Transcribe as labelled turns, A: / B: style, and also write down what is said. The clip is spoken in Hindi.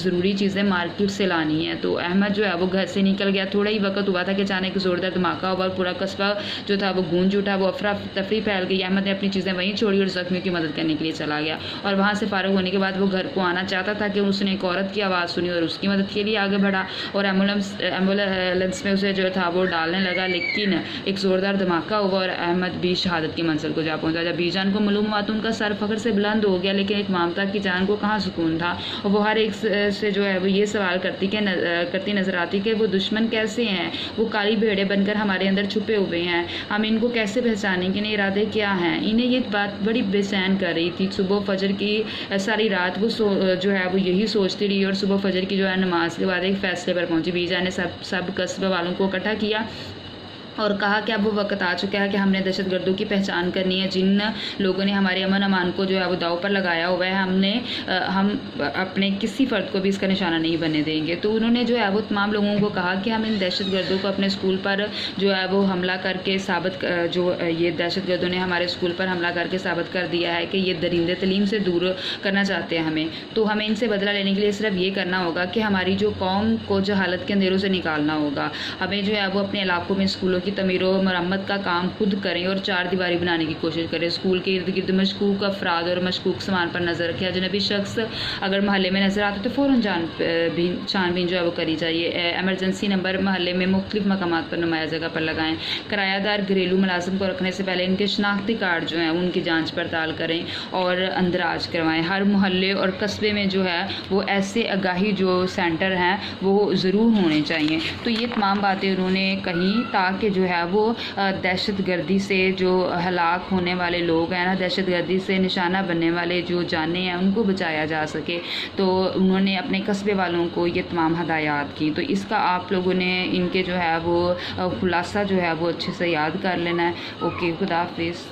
A: ज़रूरी चीज़ें मार्केट से लानी है। तो अहमद जो है वो घर से निकल गया। थोड़ा ही वक्त हुआ था कि अचानक ज़ोरदार धमाका हुआ और पूरा कस्बा जो था वो गूंज उठा, वो अफरा तफरी फैल गई। अहमद ने अपनी चीज़ें वहीं छोड़ी और ज़ख्मियों की मदद करने के लिए चला गया। और वहाँ से फारग होने के बाद वो घर को आना चाहता था कि उसने एक औरत की आवाज़ सुनी और उसकी मदद के लिए आगे बढ़ा और एम्बुलेंस में उसे जो था वो डालने लगा। लेकिन एक ज़ोरदार धमाका हुआ और अहमद भी शहादत की मंजिल को जा पहुंचा। जब बीजान को मालूम हुआ तो उनका सर फख्र से बुलंद हो गया, लेकिन एक ममता की जान को कहाँ सुकून था। और वो हर एक से जो है वो ये सवाल करती नजर आती कि वो दुश्मन कैसे हैं, वो काली भेड़े बनकर हमारे अंदर छुपे हुए हैं, हम इनको कैसे पहचानेंगे, इन्हें इरादे क्या हैं। इन्हें ये बात बड़ी बेचैन कर रही थी। सुबह फजर की सारी रात वो जो है वो यही सोचती रही और सुबह फजर की जो है नमाज के बाद एक फैसले पर पहुंची। बीजा ने सब कस्बे वालों को इकट्ठा किया और कहा कि अब वो वक्त आ चुका है कि हमने दहशतगर्दों की पहचान करनी है। जिन लोगों ने हमारे अमन अमान को जो है वो दाव पर लगाया हुआ है, हम अपने किसी फ़र्द को भी इसका निशाना नहीं बनने देंगे। तो उन्होंने जो है वो तमाम लोगों को कहा कि हम इन दहशतगर्दों को अपने स्कूल पर जो है वो हमला करके ये दहशतगर्दों ने हमारे स्कूल पर हमला करके साबित कर दिया है कि ये दरिंदे तलीम से दूर करना चाहते हैं हमें। तो हमें इनसे बदला लेने के लिए सिर्फ ये करना होगा कि हमारी जो कौम को जहालत के अंधेरों से निकालना होगा। हमें जो है वो अपने इलाकों में स्कूलों की तमीर व मरम्मत का काम खुद करें और चार दीवारी बनाने की कोशिश करें। स्कूल के इर्द गिर्द मशकूक अफराद और मशकूक सामान पर नज़र रखें। अजनबी शख्स अगर महल्ले में नज़र आता तो फ़ौरन छानबीन जो है वो करी जाइए। एमरजेंसी नंबर महल्ले में मुख्तलिफ मकामात पर नुमाया जगह पर लगाएं। किरायादार घरेलू मुलाजिम को रखने से पहले इनके शनाख्ती कार्ड जो हैं उनकी जाँच पड़ताल करें और अंदराज करवाएँ। हर मोहल्ले और कस्बे में जो है वो ऐसे आगाही जो सेंटर हैं वो ज़रूर होने चाहिए। तो ये तमाम बातें उन्होंने कही ताकि जो है वो दहशतगर्दी से जो हलाक होने वाले लोग हैं ना, दहशतगर्दी से निशाना बनने वाले जो जाने हैं उनको बचाया जा सके। तो उन्होंने अपने कस्बे वालों को ये तमाम हदायत की। तो इसका आप लोगों ने इनके जो है वो खुलासा जो है वो अच्छे से याद कर लेना है। ओके, खुदा हाफिज़।